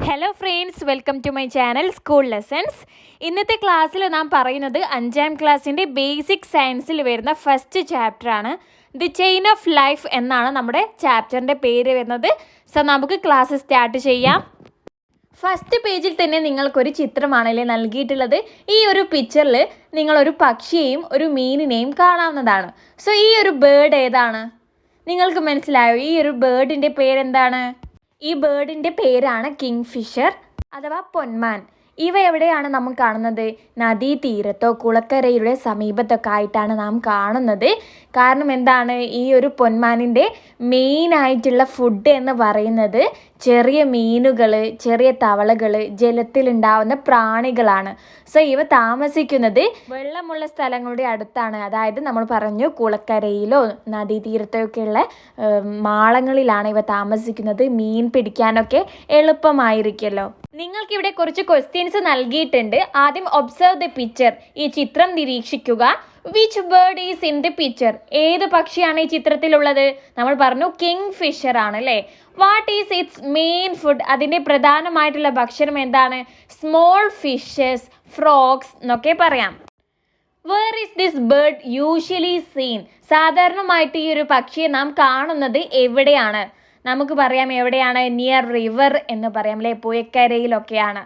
Hello friends, welcome to my channel school lessons. ഇന്നത്തെ ക്ലാസ്സിൽ നാം പറയുന്നത് 5ാം ക്ലാസ്സിൻ്റെ ബേസിക് സയൻസിൽ വരുന്ന ഫസ്റ്റ് ചാപ്റ്ററാണ്. ദി ചെയിൻ ഓഫ് ലൈഫ് എന്നാണ് നമ്മുടെ ചാപ്റ്ററിൻ്റെ പേര് വരുന്നത്. സോ നമുക്ക് ക്ലാസ് സ്റ്റാർട്ട് ചെയ്യാം. ഫസ്റ്റ് പേജിൽ തന്നെ നിങ്ങൾക്കൊരു ചിത്രമാണല്ലേ നൽകിയിട്ടുള്ളത്. ഈ ഒരു പിക്ചറിൽ നിങ്ങളൊരു പക്ഷിയെയും ഒരു മീനിനെയും കാണാവുന്നതാണ്. സോ ഈ ഒരു ബേർഡ് ഏതാണ്? നിങ്ങൾക്ക് മനസ്സിലായോ? ഈ ഒരു ബേർഡിൻ്റെ പേരെന്താണ്? ഈ ബേർഡിൻ്റെ പേരാണ് കിങ് ഫിഷർ അഥവാ പൊന്മാൻ. ഇവ എവിടെയാണ് നാം കാണുന്നത്? നദീതീരത്തോ കുളക്കരയുടെ സമീപത്തൊക്കെ ആയിട്ടാണ് നാം കാണുന്നത്. കാരണം എന്താണ്? ഈ ഒരു പൊന്മാനിൻ്റെ മെയിനായിട്ടുള്ള ഫുഡ് എന്ന് പറയുന്നത് ചെറിയ മീനുകൾ, ചെറിയ തവളകൾ, ജലത്തിലുണ്ടാവുന്ന പ്രാണികളാണ്. സോ ഇവ താമസിക്കുന്നത് വെള്ളമുള്ള സ്ഥലങ്ങളുടെ അടുത്താണ്. അതായത് നമ്മൾ പറഞ്ഞു കുളക്കരയിലോ നദീതീരത്തൊക്കെയുള്ള മാളങ്ങളിലാണ് ഇവ താമസിക്കുന്നത്. മീൻ പിടിക്കാനൊക്കെ എളുപ്പമായിരിക്കുമല്ലോ. നിങ്ങൾക്കിവിടെ കുറച്ച് ക്വസ്റ്റ്യൻസ് നൽകിയിട്ടുണ്ട്. ആദ്യം ഒബ്സർവ് ദ പിക്ചർ. ഈ ചിത്രം നിരീക്ഷിക്കുക. Which bird is in the picture? ഏത് പക്ഷിയാണ് ഈ ചിത്രത്തിലുള്ളത്? നമ്മൾ പറഞ്ഞു കിങ് ഫിഷർ ആണ് അല്ലേ. What is its main food? അതിൻ്റെ പ്രധാനമായിട്ടുള്ള ഭക്ഷണം എന്താണ്? സ്മോൾ ഫിഷസ്, ഫ്രോഗ്സ് എന്നൊക്കെ പറയാം. Where is this bird usually seen? സാധാരണമായിട്ട് ഈ ഒരു പക്ഷിയെ നാം കാണുന്നത് എവിടെയാണ്? നമുക്ക് പറയാം എവിടെയാണ്? നിയർ റിവർ എന്ന് പറയാം അല്ലേ, പുഴക്കരയിലൊക്കെയാണ്.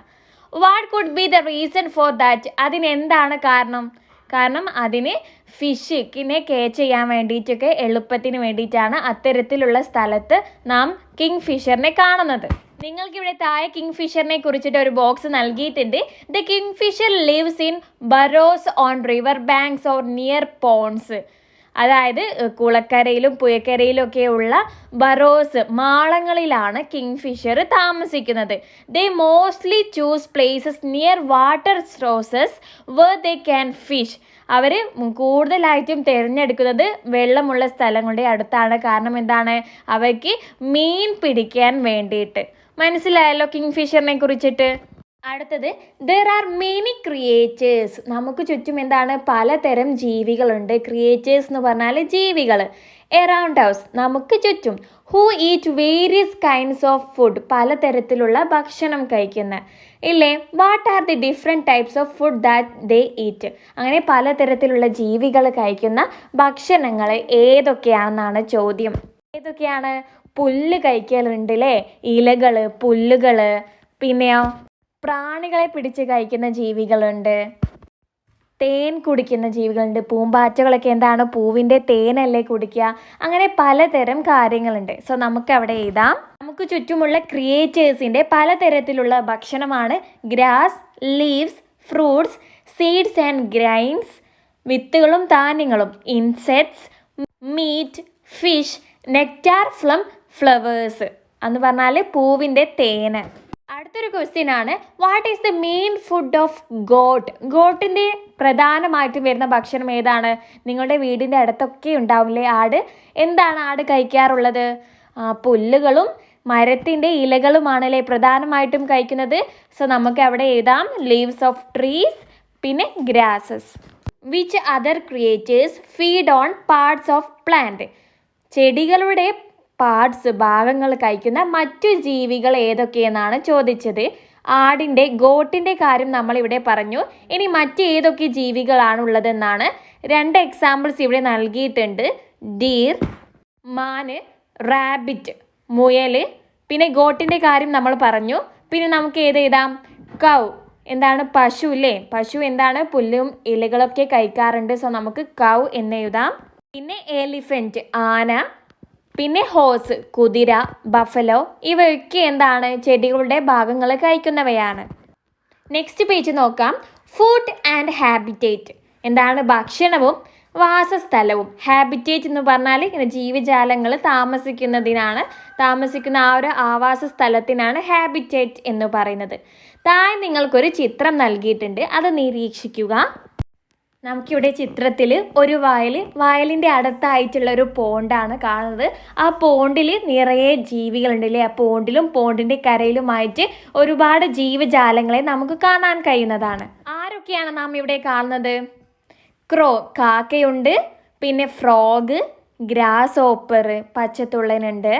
What could be the reason for that? അതിനെന്താണ് കാരണം? കാരണം അതിന് ഫിഷിനെ ക്യാച്ച് ചെയ്യാൻ വേണ്ടിയിട്ടൊക്കെ എളുപ്പത്തിന് വേണ്ടിയിട്ടാണ് അത്തരത്തിലുള്ള സ്ഥലത്ത് നാം കിങ് ഫിഷറിനെ കാണുന്നത്. നിങ്ങൾക്കിവിടെ താഴെ കിങ് ഫിഷറിനെ കുറിച്ചിട്ട് ഒരു ബോക്സ് നൽകിയിട്ടുണ്ട്. The kingfisher lives in burrows on river banks or near ponds. അതായത് കുളക്കരയിലും പുഴക്കരയിലും ഒക്കെയുള്ള ബറോസ്, മാളങ്ങളിലാണ് കിങ് ഫിഷർ താമസിക്കുന്നത്. They mostly choose places near water sources where they can fish. അവർ കൂടുതലായിട്ടും തിരഞ്ഞെടുക്കുന്നത് വെള്ളമുള്ള സ്ഥലങ്ങളുടെ അടുത്താണ്. കാരണം എന്താണ്? അവയ്ക്ക് മീൻ പിടിക്കാൻ വേണ്ടിയിട്ട്. മനസ്സിലായല്ലോ കിങ് ഫിഷറിനെ കുറിച്ചിട്ട്. അടുത്തത്, ദർ ആർ മെനി ക്രിയേച്ചേഴ്സ്. നമുക്ക് ചുറ്റും എന്താണ്? പലതരം ജീവികളുണ്ട്. ക്രിയേച്ചേഴ്സ് എന്ന് പറഞ്ഞാൽ ജീവികൾ. എറൗണ്ട് ഹൗസ്, നമുക്ക് ചുറ്റും. Who eat various kinds of food, പലതരത്തിലുള്ള ഭക്ഷണം കഴിക്കുന്ന ഇല്ലേ. What are the different types of food that they eat? അങ്ങനെ പലതരത്തിലുള്ള ജീവികൾ കഴിക്കുന്ന ഭക്ഷണങ്ങൾ ഏതൊക്കെയാണെന്നാണ് ചോദ്യം. ഏതൊക്കെയാണ്? പുല്ല് കഴിക്കലുണ്ട് അല്ലേ, ഇലകൾ, പുല്ലുകൾ. പിന്നെയോ പ്രാണികളെ പിടിച്ച് കഴിക്കുന്ന ജീവികളുണ്ട്, തേൻ കുടിക്കുന്ന ജീവികളുണ്ട്. പൂമ്പാറ്റകളൊക്കെ എന്താണ്? പൂവിൻ്റെ തേനല്ലേ കുടിക്കുക. അങ്ങനെ പലതരം കാര്യങ്ങളുണ്ട്. സോ നമുക്ക് അവിടെ എഴുതാം. നമുക്ക് ചുറ്റുമുള്ള ക്രിയേച്ചേഴ്സിൻ്റെ പലതരത്തിലുള്ള ഭക്ഷണമാണ് grass, leaves, fruits, seeds and grains, വിത്തുകളും ധാന്യങ്ങളും, insects, meat, fish, nectar from flowers എന്ന് പറഞ്ഞാൽ പൂവിൻ്റെ തേന്. അടുത്തൊരു ക്വസ്റ്റ്യൻ ആണ്, what is the main food of goat? ഗോട്ടിൻ്റെ പ്രധാനമായിട്ടും വരുന്ന ഭക്ഷണം ഏതാണ്? നിങ്ങളുടെ വീടിൻ്റെ അടുത്തൊക്കെ ഉണ്ടാവില്ലേ ആട്. എന്താണ് ആട് കഴിക്കാറുള്ളത്? പുല്ലുകളും മരത്തിൻ്റെ ഇലകളുമാണല്ലേ പ്രധാനമായിട്ടും കഴിക്കുന്നത്. സോ നമുക്ക് അവിടെ എഴുതാം ലീവ്സ് ഓഫ് ട്രീസ്, പിന്നെ grasses. Which other creatures feed on parts of plant? ചെടികളുടെ പാർട്സ്, ഭാഗങ്ങൾ കഴിക്കുന്ന മറ്റു ജീവികൾ ഏതൊക്കെയെന്നാണ് ചോദിച്ചത്. ഗോട്ടിൻ്റെ കാര്യം നമ്മളിവിടെ പറഞ്ഞു. ഇനി മറ്റേതൊക്കെ ജീവികളാണുള്ളതെന്നാണ്. 2 എക്സാമ്പിൾസ് ഇവിടെ നൽകിയിട്ടുണ്ട്. ഡീർ, മാന്, റാബിറ്റ്, മുയൽ. പിന്നെ ഗോട്ടിൻ്റെ കാര്യം നമ്മൾ പറഞ്ഞു. പിന്നെ നമുക്ക് ഏതെഴുതാം? കൗ. എന്താണ്? പശു അല്ലേ. പശു എന്താണ്? പുല്ലും ഇലകളൊക്കെ കഴിക്കാറുണ്ട്. സോ നമുക്ക് കൗ എന്നെഴുതാം. പിന്നെ എലിഫന്റ്, ആന. പിന്നെ ഹോഴ്സ്, കുതിര, ബഫലോ. ഇവയൊക്കെ എന്താണ്? ചെടികളുടെ ഭാഗങ്ങൾ കഴിക്കുന്നവയാണ്. നെക്സ്റ്റ് പേജ് നോക്കാം. Food and habitat. എന്താണ്? ഭക്ഷണവും വാസസ്ഥലവും. ഹാബിറ്റേറ്റ് എന്ന് പറഞ്ഞാൽ ഇങ്ങനെ ജീവജാലങ്ങൾ താമസിക്കുന്ന ആ ഒരു ആവാസ സ്ഥലത്തിനാണ് ഹാബിറ്റേറ്റ് എന്ന് പറയുന്നത്. താഴെ നിങ്ങൾക്കൊരു ചിത്രം നൽകിയിട്ടുണ്ട്, അത് നിരീക്ഷിക്കുക. നമുക്കിവിടെ ചിത്രത്തിൽ ഒരു വയലിൻ്റെ അടുത്തായിട്ടുള്ള ഒരു പോണ്ടാണ് കാണുന്നത്. ആ പോണ്ടിൽ നിറയെ ജീവികളുണ്ടല്ലേ. ആ പോണ്ടിലും പോണ്ടിൻ്റെ കരയിലുമായിട്ട് ഒരുപാട് ജീവജാലങ്ങളെ നമുക്ക് കാണാൻ കഴിയുന്നതാണ്. ആരൊക്കെയാണ് നാം ഇവിടെ കാണുന്നത്? ക്രോ, കാക്കയുണ്ട്. പിന്നെ ഫ്രോഗ്, ഗ്രാസ് ഓപ്പർ, പച്ചത്തുള്ളനുണ്ട്.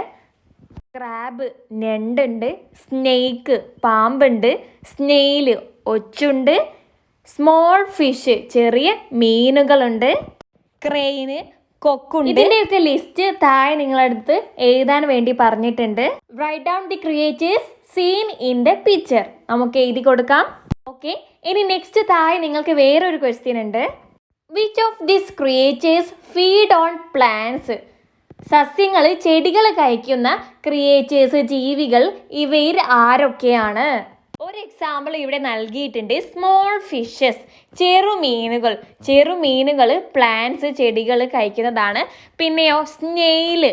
ക്രാബ് ഞണ്ടുണ്ട്, സ്നേക്ക് പാമ്പുണ്ട്, സ്നെയില് ഒച്ചുണ്ട്, സ്മോൾ ഫിഷ് ചെറിയ മീനുകളുണ്ട്, ക്രെയിന് കൊക്കുണ്ട്. ഇതിൻ്റെയൊക്കെ ലിസ്റ്റ് താഴെ നിങ്ങളടുത്ത് എഴുതാൻ വേണ്ടി പറഞ്ഞിട്ടുണ്ട്. Write down the creatures seen in the picture. നമുക്ക് എഴുതി കൊടുക്കാം. ഓക്കെ, ഇനി നെക്സ്റ്റ് താഴെ നിങ്ങൾക്ക് വേറൊരു ക്വസ്റ്റ്യൻ ഉണ്ട്. Which of this creatures feed on plants? സസ്യങ്ങൾ ചെടികൾ കഴിക്കുന്ന ക്രിയേച്ചേഴ്സ് ജീവികൾ ഇവയിൽ ആരൊക്കെയാണ്? ഒരു എക്സാമ്പിൾ ഇവിടെ നൽകിയിട്ടുണ്ട്. സ്മോൾ ഫിഷസ് ചെറുമീനുകൾ പ്ലാന്റ്സ് ചെടികൾ കഴിക്കുന്നതാണ്. പിന്നെയോ സ്നെയില്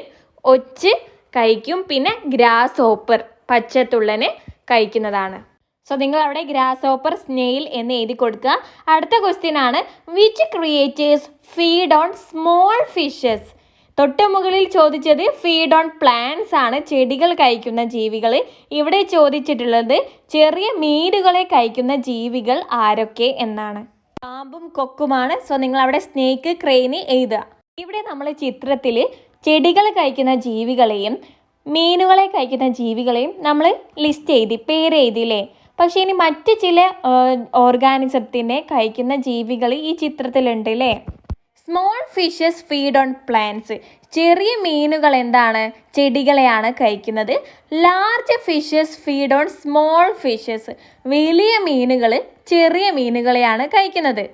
ഒച്ച് കഴിക്കും. പിന്നെ ഗ്രാസ് ഹോപ്പർ പച്ചത്തുള്ളന് കഴിക്കുന്നതാണ്. സോ നിങ്ങൾ അവിടെ ഗ്രാസ് ഹോപ്പർ സ്നെയിൽ എന്ന് എഴുതി കൊടുക്കുക. അടുത്ത ക്വസ്റ്റ്യൻ ആണ്, which creatures feed on small fishes? തൊട്ട് മുകളിൽ ചോദിച്ചത് ഫീഡ് ഓൺ പ്ലാന്റ്സ് ആണ്, ചെടികൾ കഴിക്കുന്ന ജീവികൾ. ഇവിടെ ചോദിച്ചിട്ടുള്ളത് ചെറിയ മീനുകളെ കഴിക്കുന്ന ജീവികൾ ആരൊക്കെ എന്നാണ്. പാമ്പും കൊക്കുമാണ്. സോ നിങ്ങൾ അവിടെ സ്നേക്ക് ക്രെയിന് എഴുതുക. ഇവിടെ നമ്മൾ ചിത്രത്തിൽ ചെടികൾ കഴിക്കുന്ന ജീവികളെയും മീനുകളെ കഴിക്കുന്ന ജീവികളെയും നമ്മൾ ലിസ്റ്റ് എഴുതി, പേര് എഴുതിയില്ലേ. പക്ഷേ ഇനി മറ്റ് ചില ഓർഗാനിസത്തിനെ കഴിക്കുന്ന ജീവികൾ ഈ ചിത്രത്തിലുണ്ട് അല്ലേ. Small fishes feed on plants. ചെറിയ മീനുകൾ എന്താണ്? ചെടികളെയാണ് കഴിക്കുന്നത്. Large fishes feed on small fishes. വലിയ മീനുകൾ ചെറിയ മീനുകളെയാണ് കഴിക്കുന്നത്.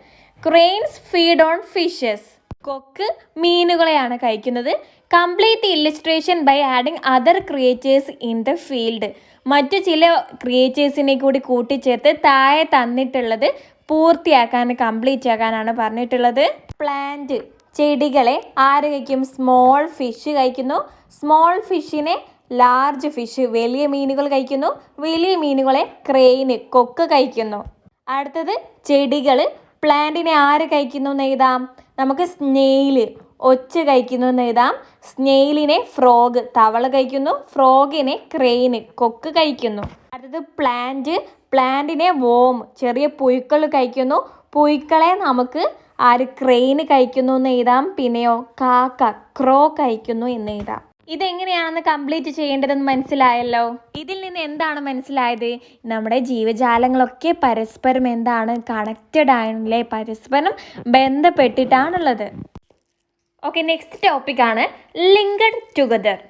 Cranes feed on fishes. കൊക്ക് മീനുകളെയാണ് കഴിക്കുന്നത്. Complete illustration by adding other creatures in the field. മറ്റു ചില ക്രിയേച്ചേഴ്സിനെ കൂടി കൂട്ടിച്ചേർത്ത് താഴെ തന്നിട്ടുള്ളത് പൂർത്തിയാക്കാൻ, കംപ്ലീറ്റ് ആക്കാനാണ് പറഞ്ഞിട്ടുള്ളത്. പ്ലാന്റ് ചെടികളെ ആര് കഴിക്കും? സ്മോൾ ഫിഷ് കഴിക്കുന്നു. സ്മോൾ ഫിഷിനെ ലാർജ് ഫിഷ് വലിയ മീനുകൾ കഴിക്കുന്നു. വലിയ മീനുകളെ ക്രെയിന് കൊക്ക് കഴിക്കുന്നു. അടുത്തത് ചെടികൾ പ്ലാന്റിനെ ആര് കഴിക്കുന്നു എന്ന് എഴുതാം. നമുക്ക് സ്നെയില് ഒച്ച് കഴിക്കുന്നു എന്ന് എഴുതാം. സ്നെയിലിനെ ഫ്രോഗ് തവള കഴിക്കുന്നു. ഫ്രോഗിനെ ക്രെയിന് കൊക്ക് കഴിക്കുന്നു. അടുത്തത് പ്ലാന്റിനെ വോം ചെറിയ പുഴുക്കൾ കഴിക്കുന്നു. പുഴുക്കളെ നമുക്ക് ആര് ക്രെയിന് കഴിക്കുന്നു എന്ന് എഴുതാം. പിന്നെയോ കാക്ക ക്രോ കഴിക്കുന്നു എന്ന് എഴുതാം. ഇതെങ്ങനെയാണെന്ന് കംപ്ലീറ്റ് ചെയ്യേണ്ടതെന്ന് മനസ്സിലായല്ലോ. ഇതിൽ നിന്ന് എന്താണ് മനസ്സിലായത്? നമ്മുടെ ജീവജാലങ്ങളൊക്കെ പരസ്പരം എന്താണ് കണക്റ്റഡ് ആണല്ലേ, പരസ്പരം ബന്ധപ്പെട്ടിട്ടാണുള്ളത്. ഓക്കെ, നെക്സ്റ്റ് ടോപ്പിക്കാണ് linked together.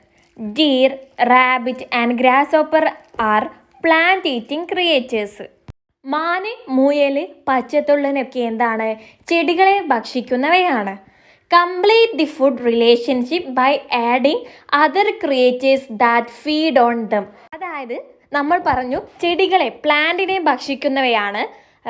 Deer, rabbit and grasshopper are plant eating creatures. മാന്, മുയൽ, പച്ചത്തുള്ളനൊക്കെ എന്താണ്? ചെടികളെ ഭക്ഷിക്കുന്നവയാണ്. Complete the food relationship by adding other creatures that feed on them. അതായത് നമ്മൾ പറഞ്ഞു ചെടികളെ പ്ലാന്റിനെ ഭക്ഷിക്കുന്നവയാണ്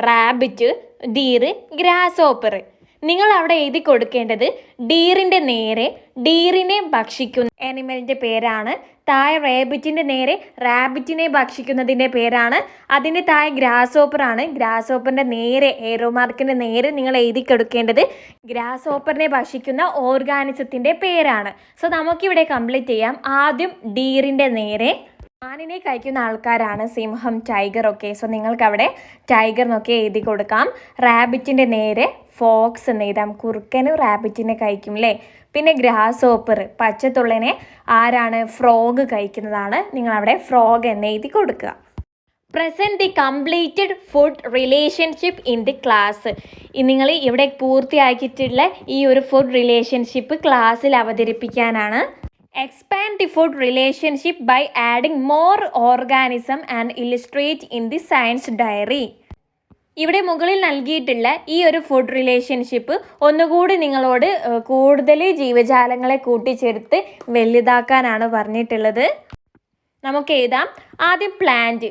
റാബിറ്റ്, ഡീർ, ഗ്രാസ് ഹോപ്പർ. നിങ്ങൾ അവിടെ എഴുതി കൊടുക്കേണ്ടത് ഡീറിൻ്റെ നേരെ ഡീറിനെ ഭക്ഷിക്കുന്ന ആനിമലിൻ്റെ പേരാണ്. താഴെ റാബിറ്റിൻ്റെ നേരെ റാബിറ്റിനെ ഭക്ഷിക്കുന്നതിൻ്റെ പേരാണ്. അതിൻ്റെ താഴെ ഗ്രാസ് ഹോപ്പറാണ്. ഗ്രാസ് ഹോപ്പറിൻ്റെ നേരെ ഏറോ മാർക്കിൻ്റെ നേരെ നിങ്ങൾ എഴുതി കൊടുക്കേണ്ടത് ഗ്രാസ് ഹോപ്പറിനെ ഭക്ഷിക്കുന്ന ഓർഗാനിസത്തിൻ്റെ പേരാണ്. സോ നമുക്കിവിടെ കംപ്ലീറ്റ് ചെയ്യാം. ആദ്യം ഡീറിൻ്റെ നേരെ മാനിനെ കഴിക്കുന്ന ആൾക്കാരാണ് സിംഹം, ടൈഗർ ഒക്കെ. സോ നിങ്ങൾക്ക് അവിടെ ടൈഗർ എന്നൊക്കെ എഴുതി കൊടുക്കാം. റാബിറ്റിൻ്റെ നേരെ ഫോക്സ് എന്ന് എഴുതാം. കുറുക്കനും റാബിറ്റിനെ കഴിക്കും അല്ലേ. പിന്നെ ഗ്രാസ് ഹോപ്പർ പച്ചത്തുള്ളനെ ആരാണ്? ഫ്രോഗ് കഴിക്കുന്നതാണ്. നിങ്ങളവിടെ ഫ്രോഗ് എന്ന് എഴുതി കൊടുക്കുക. Present the completed food relationship in the class. നിങ്ങൾ ഇവിടെ പൂർത്തിയാക്കിയിട്ടുള്ള ഈ ഒരു ഫുഡ് റിലേഷൻഷിപ്പ് ക്ലാസ്സിൽ അവതരിപ്പിക്കാനാണ്. Expand the food relationship by adding more organism and illustrate in the science diary. ഇവിടെ മുകളിൽ നൽകിയിട്ടുള്ള ഈ ഒരു ഫുഡ് റിലേഷൻഷിപ്പ് ഒന്നുകൂടി നിങ്ങളോട് കൂടുതൽ ജീവജാലങ്ങളെ കൂട്ടിച്ചേർത്ത് വലുതാക്കാനാണ് പറഞ്ഞിട്ടുള്ളത്. നമുക്ക് എഴുതാം. ആദ്യം പ്ലാന്റ്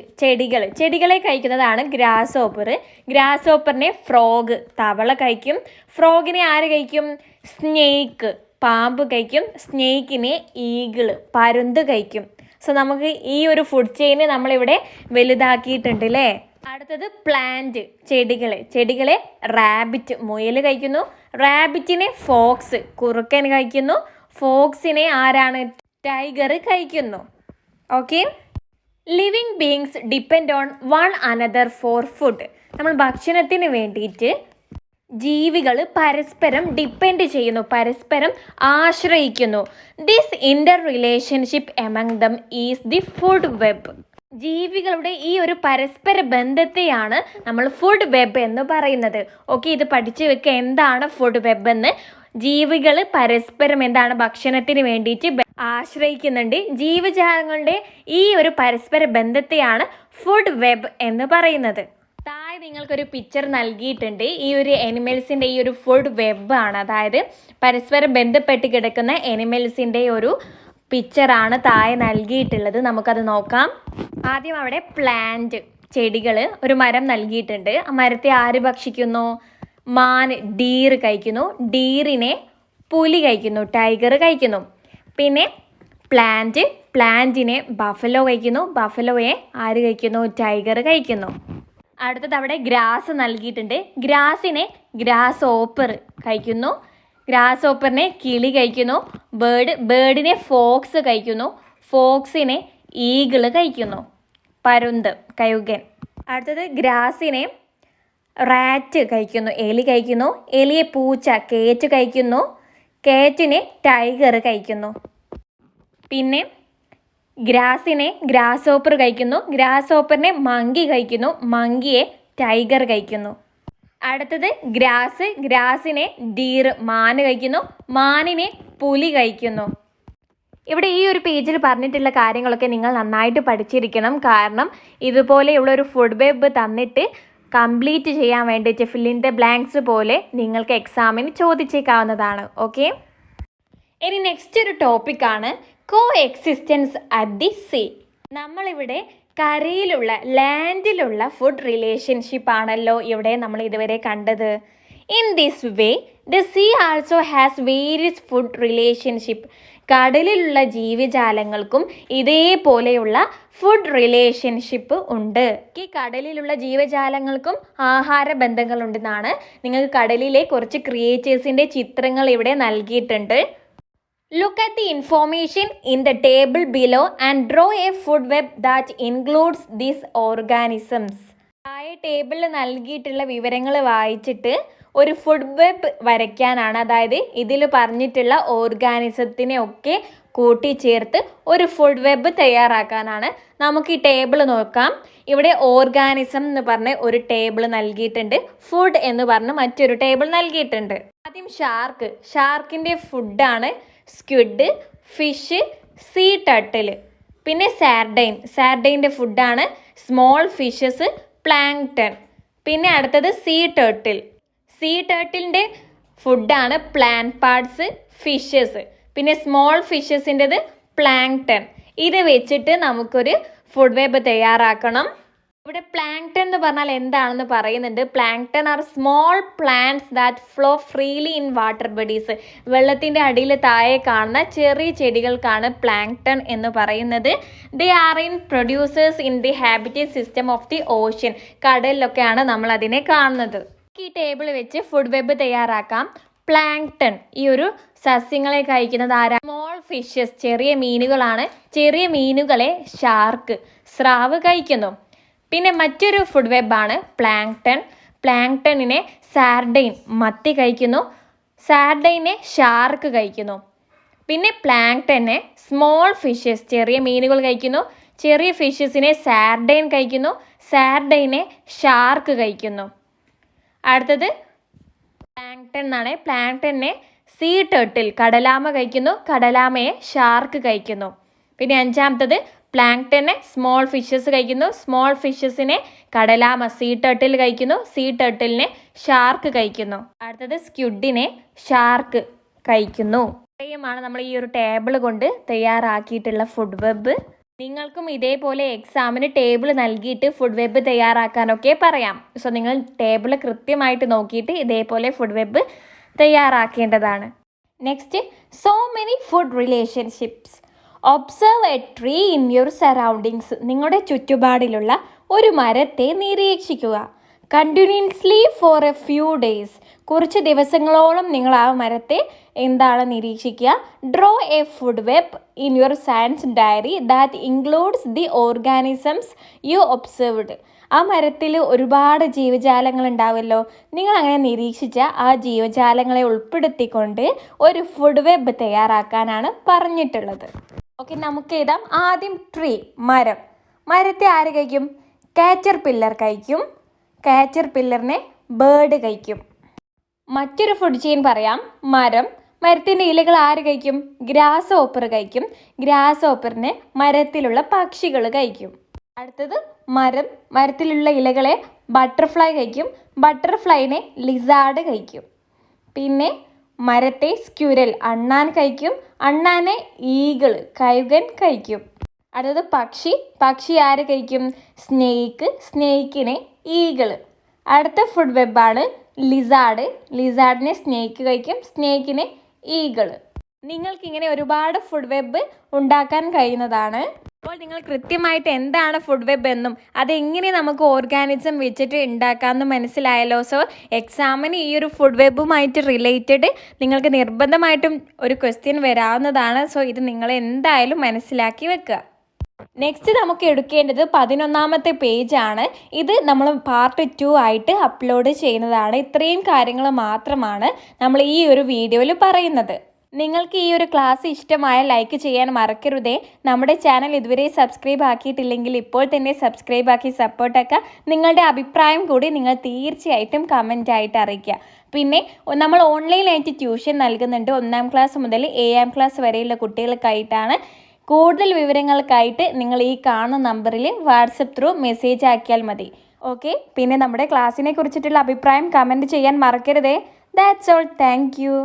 ചെടികളെ കഴിക്കുന്നതാണ് ഗ്രാസ് ഹോപ്പർ. ഗ്രാസ് ഹോപ്പറിനെ ഫ്രോഗ് തവള കഴിക്കും. ഫ്രോഗിനെ ആര് കഴിക്കും? സ്നേക്ക് പാമ്പ് കഴിക്കും. സ്നേക്കിനെ ഈഗിള് പരുന്ത് കഴിക്കും. സോ നമുക്ക് ഈ ഒരു ഫുഡ് ചെയിന് നമ്മളിവിടെ വലുതാക്കിയിട്ടുണ്ട് അല്ലേ. അടുത്തത് പ്ലാന്റ് ചെടികളെ റാബിറ്റ് മുയൽ കഴിക്കുന്നു. റാബിറ്റിനെ ഫോക്സ് കുറുക്കൻ കഴിക്കുന്നു. ഫോക്സിനെ ആരാണ്? ടൈഗർ കഴിക്കുന്നു. Okay, living beings depend on one another for food. നമ്മൾ ഭക്ഷണത്തിന് വേണ്ടിയിട്ട് ജീവികൾ പരസ്പരം ഡിപ്പെൻഡ് ചെയ്യുന്നു, പരസ്പരം ആശ്രയിക്കുന്നു. This Inter relationship among them is the food web. ജീവികളുടെ ഈ ഒരു പരസ്പര ബന്ധത്തെയാണ് നമ്മൾ ഫുഡ് വെബ് എന്ന് പറയുന്നത്. ഓക്കെ, ഇത് പഠിച്ചു വെക്കുക എന്താണ് ഫുഡ് വെബ് എന്ന്. ജീവികൾ പരസ്പരം എന്താണ് ഭക്ഷണത്തിന് വേണ്ടിയിട്ട് ആശ്രയിക്കുന്നുണ്ട്. ജീവജാലങ്ങളുടെ ഈ ഒരു പരസ്പര ബന്ധത്തെയാണ് ഫുഡ് വെബ് എന്ന് പറയുന്നത്. താഴെ നിങ്ങൾക്കൊരു പിക്ചർ നൽകിയിട്ടുണ്ട്. ഈ ഒരു എനിമൽസിൻ്റെ ഈ ഒരു ഫുഡ് വെബാണ്, അതായത് പരസ്പരം ബന്ധപ്പെട്ട് കിടക്കുന്ന എനിമൽസിൻ്റെ ഒരു പിക്ചറാണ് താഴെ നൽകിയിട്ടുള്ളത്. നമുക്കത് നോക്കാം. ആദ്യം അവിടെ പ്ലാന്റ്, ചെടികൾ, ഒരു മരം നൽകിയിട്ടുണ്ട്. ആ മരത്തെ ആര് ഭക്ഷിക്കുന്നു? മാൻ, ഡീർ കഴിക്കുന്നു. ഡീറിനെ പുലി കഴിക്കുന്നു, ടൈഗർ കഴിക്കുന്നു. പിന്നെ പ്ലാന്റിനെ ബഫലോ കഴിക്കുന്നു. ബഫലോയെ ആര് കഴിക്കുന്നു? ടൈഗർ കഴിക്കുന്നു. അടുത്തത് അവിടെ ഗ്രാസ് നൽകിയിട്ടുണ്ട്. ഗ്രാസിനെ ഗ്രാസ് ഓപ്പർ കഴിക്കുന്നു. ഗ്രാസ് ഓപ്പറിനെ കിളി കഴിക്കുന്നു. ബേർഡിനെ ഫോക്സ് കഴിക്കുന്നു. ഫോക്സിനെ ഈഗിള് കഴിക്കുന്നു, പരുന്ത്, കഴുകൻ. അടുത്തത് ഗ്രാസിനെ റാറ്റ് കഴിക്കുന്നു, എലി കഴിക്കുന്നു. എലിയെ പൂച്ച, കേറ്റ് കഴിക്കുന്നു. കേറ്റിനെ ടൈഗർ കഴിക്കുന്നു. പിന്നെ ഗ്രാസിനെ ഗ്രാസ് ഓപ്പർ കഴിക്കുന്നു. ഗ്രാസ് ഓപ്പറിനെ മങ്കി കഴിക്കുന്നു. മങ്കിയെ ടൈഗർ കഴിക്കുന്നു. അടുത്തത് ഗ്രാസിനെ ഡീർ, മാന് കഴിക്കുന്നു. മാനിനെ പുലി കഴിക്കുന്നു. ഇവിടെ ഈ ഒരു പേജിൽ പറഞ്ഞിട്ടുള്ള കാര്യങ്ങളൊക്കെ നിങ്ങൾ നന്നായിട്ട് പഠിച്ചിരിക്കണം. കാരണം ഇതുപോലെയുള്ള ഒരു ഫുഡ് വെബ് തന്നിട്ട് കംപ്ലീറ്റ് ചെയ്യാൻ വേണ്ടിയിട്ട് ഫിൽ ഇൻ ദ ബ്ലാങ്ക്സ് പോലെ നിങ്ങൾക്ക് എക്സാമിന് ചോദിച്ചേക്കാവുന്നതാണ്. ഓക്കെ, ഇനി നെക്സ്റ്റ് ഒരു ടോപ്പിക്കാണ് കോ എക്സിസ്റ്റൻസ് അറ്റ് ദി സീ. നമ്മളിവിടെ കരയിലുള്ള, ലാൻഡിലുള്ള ഫുഡ് റിലേഷൻഷിപ്പ് ആണല്ലോ ഇവിടെ നമ്മൾ ഇതുവരെ കണ്ടത്. In this way the sea also has various food relationship. കടലിലുള്ള ജീവജാലങ്ങൾക്കും ഇതേപോലെയുള്ള ഫുഡ് റിലേഷൻഷിപ്പ് ഉണ്ട്. ഈ കടലിലുള്ള ജീവജാലങ്ങൾക്കും ആഹാര ബന്ധങ്ങളുണ്ടെന്നാണ്. നിങ്ങൾക്ക് കടലിലെ കുറച്ച് ക്രിയേച്ചേഴ്സിൻ്റെ ചിത്രങ്ങൾ ഇവിടെ നൽകിയിട്ടുണ്ട്. Look at the information in the table below and draw a food web that includes these organisms. ആയ ടേബിളിൽ നൽകിയിട്ടുള്ള വിവരങ്ങൾ വായിച്ചിട്ട് ഒരു ഫുഡ് വെബ് വരയ്ക്കാനാണ്. അതായത് ഇതിൽ പറഞ്ഞിട്ടുള്ള ഓർഗാനിസത്തിനെ ഒക്കെ കൂട്ടിച്ചേർത്ത് ഒരു ഫുഡ് വെബ് തയ്യാറാക്കാനാണ്. നമുക്ക് ഈ ടേബിൾ നോക്കാം. ഇവിടെ ഓർഗാനിസം എന്ന് പറഞ്ഞ് ഒരു ടേബിൾ നൽകിയിട്ടുണ്ട്. ഫുഡ് എന്ന് പറഞ്ഞ് മറ്റൊരു ടേബിൾ നൽകിയിട്ടുണ്ട്. ആദ്യം ഷാർക്കിൻ്റെ ഫുഡാണ് സ്ക്വിഡ്, ഫിഷ്, സീ ടർട്ടിൽ. പിന്നെ സാർഡൈൻ്റെ ഫുഡാണ് സ്മോൾ ഫിഷസ്, പ്ലാങ്ക്ടൺ. പിന്നെ അടുത്തത് സീ ടർട്ടിലിൻ്റെ ഫുഡാണ് പ്ലാന്റ് പാർട്സ്, ഫിഷസ്. പിന്നെ സ്മോൾ ഫിഷസിൻ്റെത് പ്ലാങ്ക്ടൺ. ഇത് വെച്ചിട്ട് നമുക്കൊരു ഫുഡ് വെബ് തയ്യാറാക്കണം. ഇവിടെ പ്ലാങ്ക്ടൺ എന്ന് പറഞ്ഞാൽ എന്താണെന്ന് പറയുന്നുണ്ട്. Plankton are small plants that flow freely in water bodies. വെള്ളത്തിൻ്റെ അടിയിൽ താഴെ കാണുന്ന ചെറിയ ചെടികൾക്കാണ് പ്ലാങ്ക്ടൺ എന്ന് പറയുന്നത്. They are in producers in the habitat system of the ocean. കടലിലൊക്കെയാണ് നമ്മൾ അതിനെ കാണുന്നത്. ഈ ടേബിൾ വെച്ച് ഫുഡ് വെബ് തയ്യാറാക്കാം. പ്ലാങ്ക്ടൺ, ഈ ഒരു സസ്യങ്ങളെ കഴിക്കുന്നത് ആരാ? സ്മോൾ ഫിഷസ്, ചെറിയ മീനുകളാണ്. ചെറിയ മീനുകളെ ഷാർക്ക്, സ്രാവ് കഴിക്കുന്നു. പിന്നെ മറ്റൊരു ഫുഡ് വെബാണ് പ്ലാങ്ക്ടണിനെ സാർഡൈൻ, മത്തി കഴിക്കുന്നു. സാർഡൈനെ ഷാർക്ക് കഴിക്കുന്നു. പിന്നെ പ്ലാങ്ക്ടനെ സ്മോൾ ഫിഷസ്, ചെറിയ മീനുകൾ കഴിക്കുന്നു. ചെറിയ ഫിഷസിനെ സാർഡൈൻ കഴിക്കുന്നു. സാർഡൈനെ ഷാർക്ക് കഴിക്കുന്നു. അടുത്തത് പ്ലാങ്ക്ടൺ എന്നാണ്. പ്ലാങ്ക്ടനെ സീ ടർട്ടിൽ, കടലാമ കഴിക്കുന്നു. കടലാമയെ ഷാർക്ക് കഴിക്കുന്നു. പിന്നെ അഞ്ചാമത്തത് പ്ലാങ്ക്ടനെ സ്മോൾ ഫിഷസ് കഴിക്കുന്നു. സ്മോൾ ഫിഷസിനെ കടലാമ, സീ ടർട്ടിൽ കഴിക്കുന്നു. സീ ടർട്ടിലിനെ ഷാർക്ക് കഴിക്കുന്നു. അടുത്തത് സ്ക്വിഡിനെ ഷാർക്ക് കഴിക്കുന്നു. ഇത്രയുമാണ് നമ്മൾ ഈ ഒരു ടേബിൾ കൊണ്ട് തയ്യാറാക്കിയിട്ടുള്ള ഫുഡ് വെബ്. നിങ്ങൾക്കും ഇതേപോലെ എക്സാമിന് ടേബിൾ നൽകിയിട്ട് ഫുഡ് വെബ് തയ്യാറാക്കാനൊക്കെ പറയാം. സോ നിങ്ങൾ ടേബിൾ കൃത്യമായിട്ട് നോക്കിയിട്ട് ഇതേപോലെ ഫുഡ് വെബ് തയ്യാറാക്കേണ്ടതാണ്. Next, so many food relationships. Observe a tree in your surroundings. നിങ്ങളുടെ ചുറ്റുപാടിലുള്ള ഒരു മരത്തെ നിരീക്ഷിക്കുക. Continuously for a few days, കുറച്ച് ദിവസങ്ങളോളം നിങ്ങൾ ആ മരത്തെ എന്താണ് നിരീക്ഷിക്കുക. Draw a food web in your science diary that includes the organisms you observed. ആ മരത്തിൽ ഒരുപാട് ജീവജാലങ്ങൾ ഉണ്ടാവുമല്ലോ, നിങ്ങൾ അങ്ങനെ നിരീക്ഷിച്ച ആ ജീവജാലങ്ങളെ ഉൾപ്പെടുത്തിക്കൊണ്ട് ഒരു ഫുഡ് വെബ് തയ്യാറാക്കാനാണ് പറഞ്ഞിട്ടുള്ളത്. ഓക്കെ, നമുക്ക് എഴുതാം. ആദ്യം ട്രീ, മരം. മരത്തെ ആര് കഴിക്കും? കാറ്റർ പില്ലർ കഴിക്കും. കാറ്റർ പില്ലറിനെ ബേർഡ് കഴിക്കും. മറ്റൊരു ഫുഡ് ചെയിൻ പറയാം. മരം. മരത്തിൻ്റെ ഇലകൾ ആര് കഴിക്കും? ഗ്രാസ് ഹോപ്പർ കഴിക്കും. ഗ്രാസ് ഹോപ്പറിനെ മരത്തിലുള്ള പക്ഷികൾ കഴിക്കും. അടുത്തത് മരം. മരത്തിലുള്ള ഇലകളെ ബട്ടർഫ്ലൈ കഴിക്കും. ബട്ടർഫ്ലൈനെ ലിസാർഡ് കഴിക്കും. പിന്നെ മരത്തെ സ്ക്യൂരൽ, അണ്ണാൻ കഴിക്കും. അണ്ണാനെ ഈഗിൾ, കഴുകൻ കഴിക്കും. അടുത്തത് പക്ഷി. പക്ഷി ആര് കഴിക്കും? സ്നേക്ക്. സ്നേക്കിനെ ഈഗിൾ. അടുത്ത ഫുഡ് വെബാണ് ലിസാർഡ്. ലിസാർഡിനെ സ്നേക്ക് കഴിക്കും. സ്നേക്കിനെ ഈഗിൾ. നിങ്ങൾക്കിങ്ങനെ ഒരുപാട് ഫുഡ് വെബ് ഉണ്ടാക്കാൻ കഴിയുന്നതാണ്. അപ്പോൾ നിങ്ങൾ കൃത്യമായിട്ട് എന്താണ് ഫുഡ് വെബ് എന്നും അതെങ്ങനെ നമുക്ക് ഓർഗാനിസം വെച്ചിട്ട് ഉണ്ടാക്കാമെന്ന് മനസ്സിലായല്ലോ. സോ എക്സാമിന് ഈ ഒരു ഫുഡ് വെബുമായിട്ട് റിലേറ്റഡ് നിങ്ങൾക്ക് നിർബന്ധമായിട്ടും ഒരു ക്വസ്റ്റ്യൻ വരാവുന്നതാണ്. സോ ഇത് നിങ്ങൾ എന്തായാലും മനസ്സിലാക്കി വെക്കുക. നെക്സ്റ്റ് നമുക്ക് എടുക്കേണ്ടത് 11ാമത്തെ പേജാണ്. ഇത് നമ്മൾ പാർട്ട് 2 ആയിട്ട് അപ്ലോഡ് ചെയ്യുന്നതാണ്. ഇത്രയും കാര്യങ്ങൾ മാത്രമാണ് നമ്മൾ ഈ ഒരു വീഡിയോയിൽ പറയുന്നത്. നിങ്ങൾക്ക് ഈ ഒരു ക്ലാസ് ഇഷ്ടമായ ലൈക്ക് ചെയ്യാൻ മറക്കരുതേ. നമ്മുടെ ചാനൽ ഇതുവരെ സബ്സ്ക്രൈബ് ആക്കിയിട്ടില്ലെങ്കിൽ ഇപ്പോൾ തന്നെ സബ്സ്ക്രൈബ് ആക്കി സപ്പോർട്ടാക്കുക. നിങ്ങളുടെ അഭിപ്രായം കൂടി നിങ്ങൾ തീർച്ചയായിട്ടും കമൻറ്റായിട്ട് അറിയിക്കുക. പിന്നെ നമ്മൾ ഓൺലൈനായിട്ട് ട്യൂഷൻ നൽകുന്നുണ്ട്. 1ാം ക്ലാസ് മുതൽ 7ാം ക്ലാസ് വരെയുള്ള കുട്ടികൾക്കായിട്ടാണ്. കൂടുതൽ വിവരങ്ങൾക്കായിട്ട് നിങ്ങൾ ഈ കാണുന്ന നമ്പറിൽ വാട്സപ്പ് ത്രൂ മെസ്സേജ് ആക്കിയാൽ മതി. ഓക്കെ, പിന്നെ നമ്മുടെ ക്ലാസ്സിനെ കുറിച്ചിട്ടുള്ള അഭിപ്രായം കമൻറ്റ് ചെയ്യാൻ മറക്കരുതേ. That's all. Thank you.